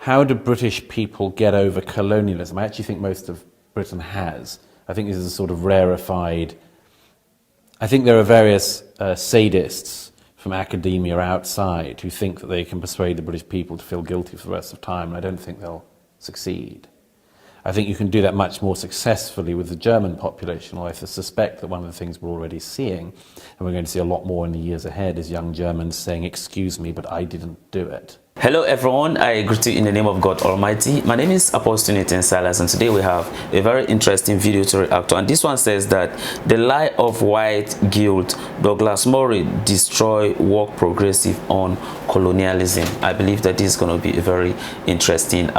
how do British people get over colonialism? I actually think most of Britain has. I think this is a sort of rarefied... I think there are various sadists from academia outside who think that they can persuade the British people to feel guilty for the rest of time, and I don't think they'll succeed. I think you can do that much more successfully with the German population, although I suspect that one of the things we're already seeing, and we're going to see a lot more in the years ahead, is young Germans saying, "Excuse me, but I didn't do it." Hello everyone, I greet you in the name of God Almighty. My name is Apostle Nathan Silas, and today we have a very interesting video to react to. And this one says that the lie of white guilt, Douglas Murray destroy woke progressive on colonialism. I believe that this is going to be a very interesting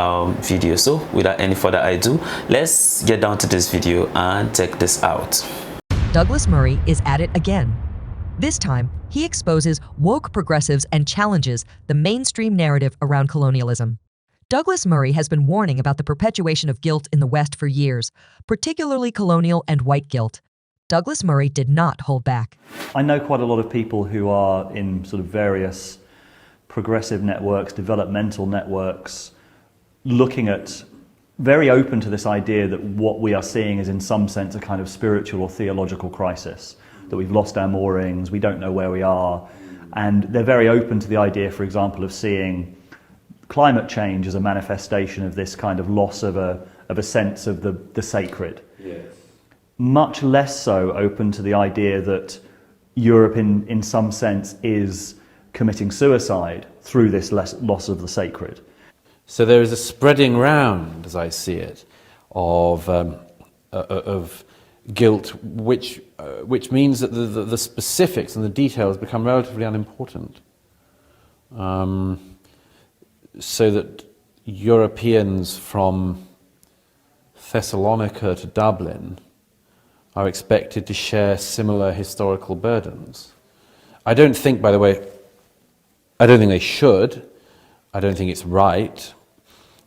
video. So without any further ado, let's get down to this video and check this out. Douglas Murray is at it again. This time, he exposes woke progressives and challenges the mainstream narrative around colonialism. Douglas Murray has been warning about the perpetuation of guilt in the West for years, particularly colonial and white guilt. Douglas Murray did not hold back. I know quite a lot of people who are in sort of various progressive networks, developmental networks, looking at, very open to this idea that what we are seeing is in some sense a kind of spiritual or theological crisis. That we've lost our moorings, we don't know where we are, and they're very open to the idea, for example, of seeing climate change as a manifestation of this kind of loss of a sense of the sacred. Yes. Much less so open to the idea that Europe in some sense is committing suicide through this loss of the sacred. So there is a spreading round, as I see it, of guilt, which means that the specifics and the details become relatively unimportant. So that Europeans from Thessalonica to Dublin are expected to share similar historical burdens. I don't think, by the way, I don't think they should. I don't think it's right.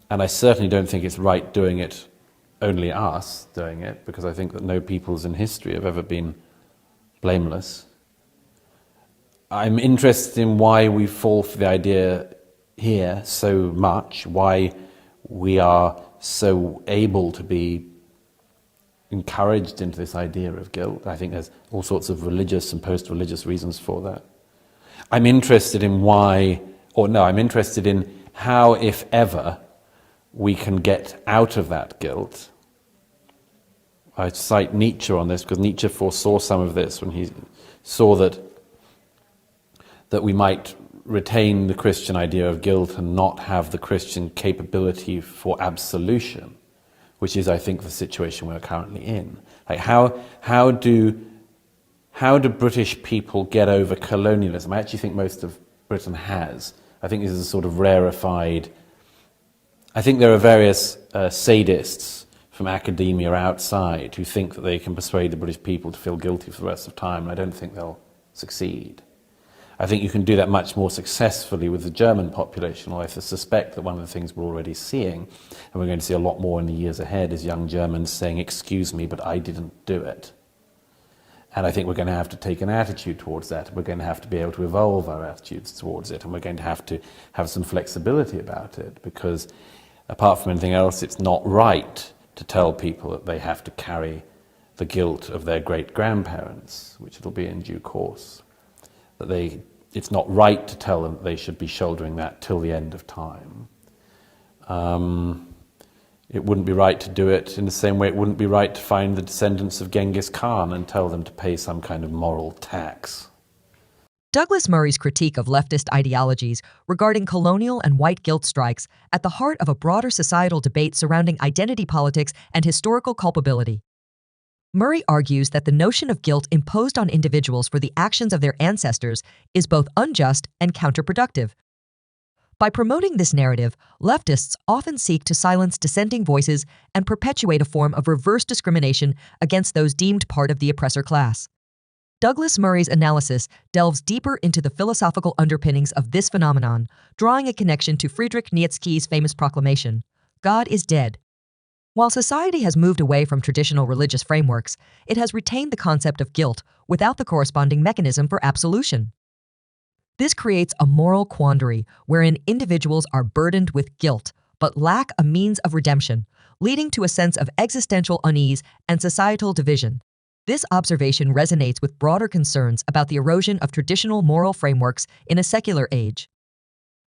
And I certainly don't think it's right doing it, only us doing it, because I think that no peoples in history have ever been blameless. I'm interested in why we fall for the idea here so much, why we are so able to be encouraged into this idea of guilt. I think there's all sorts of religious and post-religious reasons for that. I'm interested in I'm interested in how, if ever, we can get out of that guilt. I cite Nietzsche on this because Nietzsche foresaw some of this when he saw that we might retain the Christian idea of guilt and not have the Christian capability for absolution, which is, I think, the situation we're currently in. Like how do British people get over colonialism? I actually think most of Britain has. I think this is a sort of rarefied... I think there are various sadists from academia outside who think that they can persuade the British people to feel guilty for the rest of time, and I don't think they'll succeed. I think you can do that much more successfully with the German population, although I suspect that one of the things we're already seeing, and we're going to see a lot more in the years ahead, is young Germans saying, "Excuse me, but I didn't do it." And I think we're going to have to take an attitude towards that. We're going to have to be able to evolve our attitudes towards it, and we're going to have some flexibility about it, because apart from anything else, it's not right to tell people that they have to carry the guilt of their great-grandparents, which it'll be in due course. It's not right to tell them that they should be shouldering that till the end of time. It wouldn't be right to do it in the same way it wouldn't be right to find the descendants of Genghis Khan and tell them to pay some kind of moral tax. Douglas Murray's critique of leftist ideologies regarding colonial and white guilt strikes at the heart of a broader societal debate surrounding identity politics and historical culpability. Murray argues that the notion of guilt imposed on individuals for the actions of their ancestors is both unjust and counterproductive. By promoting this narrative, leftists often seek to silence dissenting voices and perpetuate a form of reverse discrimination against those deemed part of the oppressor class. Douglas Murray's analysis delves deeper into the philosophical underpinnings of this phenomenon, drawing a connection to Friedrich Nietzsche's famous proclamation, "God is dead." While society has moved away from traditional religious frameworks, it has retained the concept of guilt without the corresponding mechanism for absolution. This creates a moral quandary wherein individuals are burdened with guilt, but lack a means of redemption, leading to a sense of existential unease and societal division. This observation resonates with broader concerns about the erosion of traditional moral frameworks in a secular age.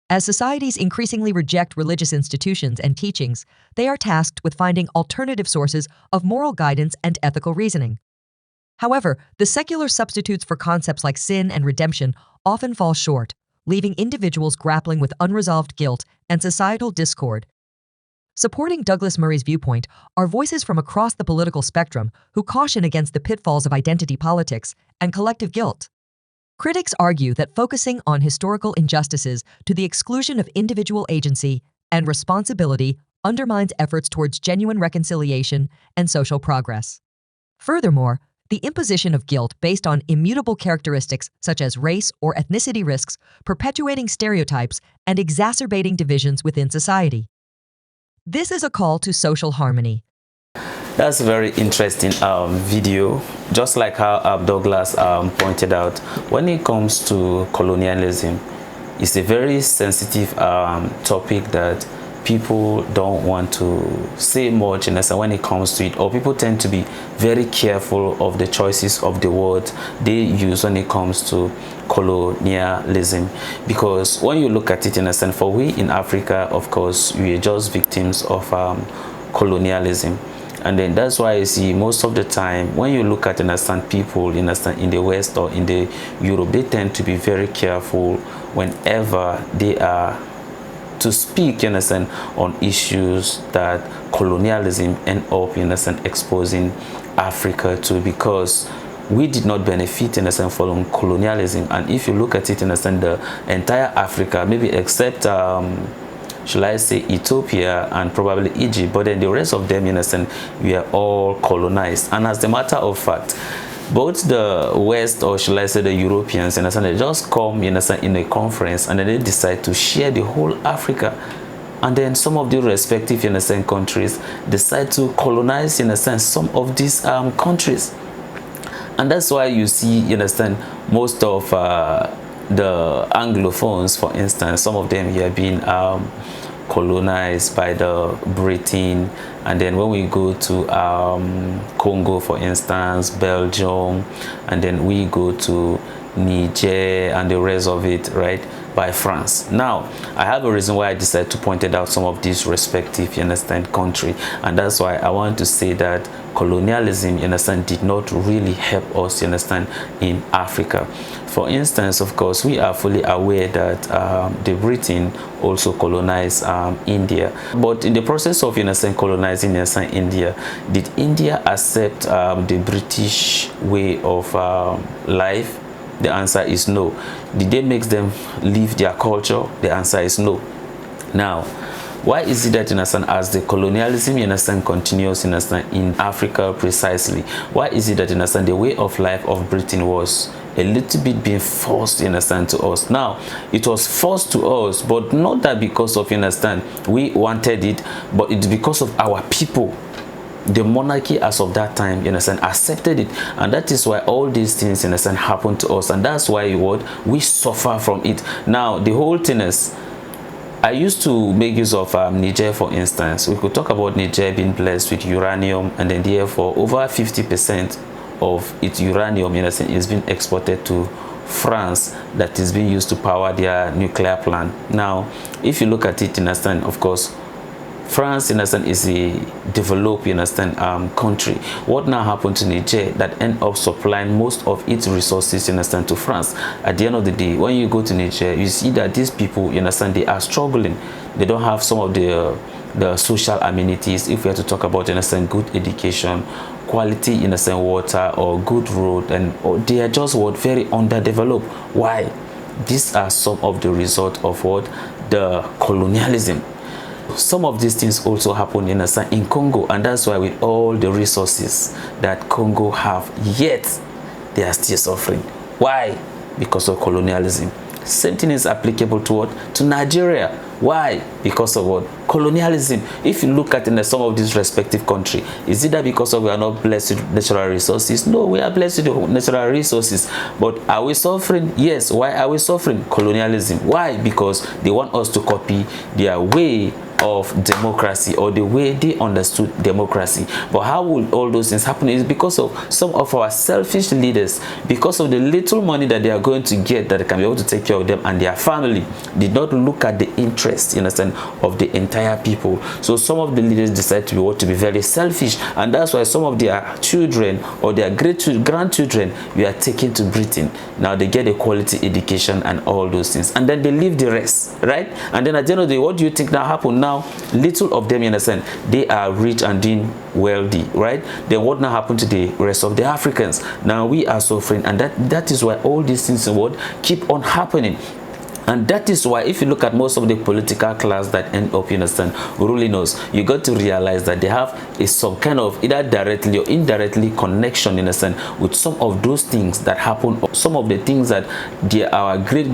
As societies increasingly reject religious institutions and teachings, they are tasked with finding alternative sources of moral guidance and ethical reasoning. However, the secular substitutes for concepts like sin and redemption often fall short, leaving individuals grappling with unresolved guilt and societal discord. Supporting Douglas Murray's viewpoint are voices from across the political spectrum who caution against the pitfalls of identity politics and collective guilt. Critics argue that focusing on historical injustices to the exclusion of individual agency and responsibility undermines efforts towards genuine reconciliation and social progress. Furthermore, the imposition of guilt based on immutable characteristics such as race or ethnicity risks perpetuating stereotypes and exacerbating divisions within society. This is a call to social harmony. That's a very interesting video. Just like how Douglas pointed out, when it comes to colonialism, it's a very sensitive topic that people don't want to say much when it comes to it, or people tend to be very careful of the choices of the words they use when it comes to colonialism, because when you look at it in a sense, for we in Africa, of course, we are just victims of colonialism. And then that's why you see most of the time when you look at people in the West or in the Europe, they tend to be very careful whenever they are to speak, on issues that colonialism end up, exposing Africa to, because we did not benefit, from colonialism. And if you look at it, the entire Africa, maybe except, should I say, Ethiopia and probably Egypt, but then the rest of them, we are all colonized. And as a matter of fact, both the West, or should I say the Europeans, they just come in a conference and then they decide to share the whole Africa. And then some of the respective countries decide to colonize some of these countries. And that's why you see, most of the Anglophones, for instance, some of them here being colonized by the Britain. And then when we go to Congo, for instance, Belgium, and then we go to Niger and the rest of it, right, by France. Now, I have a reason why I decided to point out some of these respective, country, and that's why I want to say that colonialism, did not really help us, in Africa. For instance, of course, we are fully aware that the Britain also colonized India. But in the process of, colonizing India, did India accept the British way of life? The answer is no. Did they make them leave their culture? The answer is no. Now, why is it that as the colonialism continues in Africa precisely? Why is it that the way of life of Britain was a little bit being forced to us? Now, it was forced to us, but not that because of we wanted it, but it's because of our people. The monarchy as of that time, accepted it, and that is why all these things, happen to us, and that's why we suffer from it. Now, the whole thing is, I used to make use of Niger, for instance. We could talk about Niger being blessed with uranium, and then therefore over 50% of its uranium, is being exported to France, that is being used to power their nuclear plant. Now, if you look at it, of course, France, is a developed, country. What now happened to Niger that end up supplying most of its resources, to France? At the end of the day, when you go to Niger, you see that these people, they are struggling. They don't have some of the social amenities. If we have to talk about, good education, quality, water, or good road, or they are just very underdeveloped. Why? These are some of the result of the colonialism. Some of these things also happen in Congo, and that's why with all the resources that Congo have, yet they are still suffering. Why? Because of colonialism. Same thing is applicable to to Nigeria. Why? Because of colonialism. If you look at some of these respective countries, is it that because we are not blessed with natural resources? No, we are blessed with natural resources. But are we suffering? Yes. Why are we suffering? Colonialism. Why? Because they want us to copy their way of democracy, or the way they understood democracy. But how will all those things happen? Is because of some of our selfish leaders, because of the little money that they are going to get, that they can be able to take care of them and their family, did not look at the interest, you understand, of the entire people. So some of the leaders decide to be very selfish, and that's why some of their children or their grandchildren we are taken to Britain. Now they get a quality education and all those things, and then they leave the rest, right? And then at the end of the day, what do you think now happened? Now little of them, you understand, they are rich and doing wealthy, right? Then what now happened to the rest of the Africans? Now we are suffering, and that is why all these things in what keep on happening. And that is why if you look at most of the political class that end up, you understand, ruling us, you got to realize that they have some kind of either directly or indirectly connection, you understand, with some of those things that happen, or some of the things that our great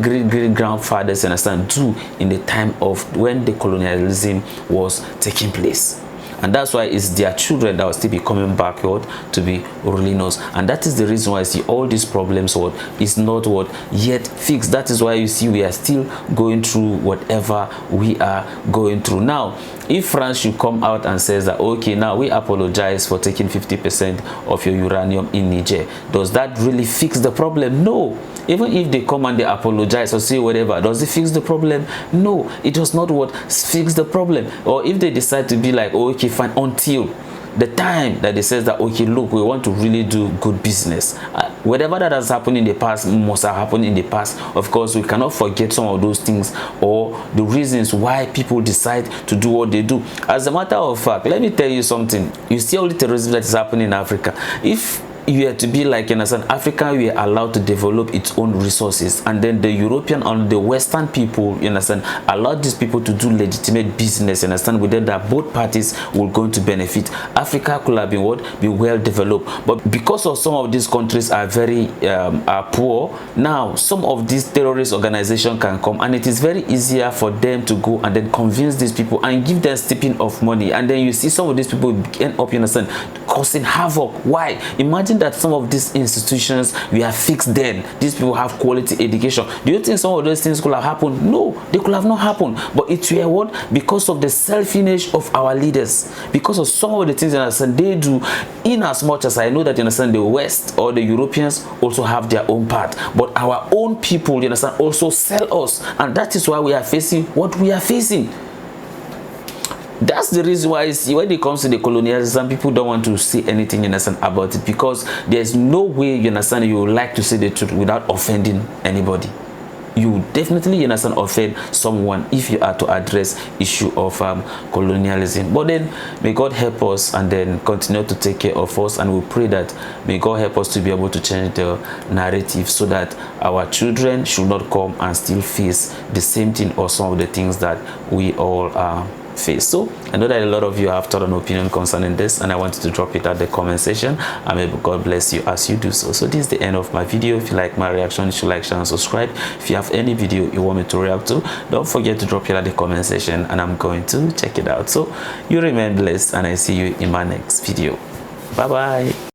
grandfathers, you understand, do in the time of when the colonialism was taking place. And that's why it's their children that will still be coming backward to be ruling us. And that is the reason why I see all these problems is not yet fixed. That is why you see we are still going through whatever we are going through. Now, if France should come out and says that, okay, now we apologize for taking 50% of your uranium in Niger, does that really fix the problem? No. Even if they come and they apologize or say whatever, does it fix the problem? No, it does not fix the problem. Or if they decide to be like, oh, okay, fine, until the time that they says that, okay, look, we want to really do good business. Whatever that has happened in the past must have happened in the past. Of course, we cannot forget some of those things or the reasons why people decide to do what they do. As a matter of fact, let me tell you something. You see all the terrorism that is happening in Africa. If you have to be like, you understand, Africa, we are allowed to develop its own resources, and then the European and the Western people, you understand, allow these people to do legitimate business, you understand, within that both parties will going to benefit. Africa could have been well developed, but because of some of these countries are very poor, now some of these terrorist organizations can come, and it is very easier for them to go and then convince these people and give them stepping of money, and then you see some of these people end up, you understand, causing havoc. Why? Imagine that some of these institutions we have fixed then, these people have quality education. Do you think some of those things could have happened? No, they could have not happened. But it's what? Because of the selfishness of our leaders, because of some of the things that they do. In as much as I know that, you understand, the West or the Europeans also have their own part, but our own people, you understand, also sell us, and that is why we are facing what we are facing. That's the reason why when it comes to the colonialism, people don't want to say anything, you understand, about it, because there's no way, you understand, you would like to say the truth without offending anybody. You definitely, you understand, offend someone if you are to address issue of colonialism. But then may God help us and then continue to take care of us, and we pray that may God help us to be able to change the narrative so that our children should not come and still face the same thing or some of the things that we all face. So I know that a lot of you have thought an opinion concerning this, and I wanted to drop it at the comment section, and may God bless you as you do so. So this is the end of my video. If you like my reaction, you should like, share, and subscribe. If you have any video you want me to react to, don't forget to drop it at the comment section, and I'm going to check it out. So you remain blessed, and I see you in my next video. Bye bye.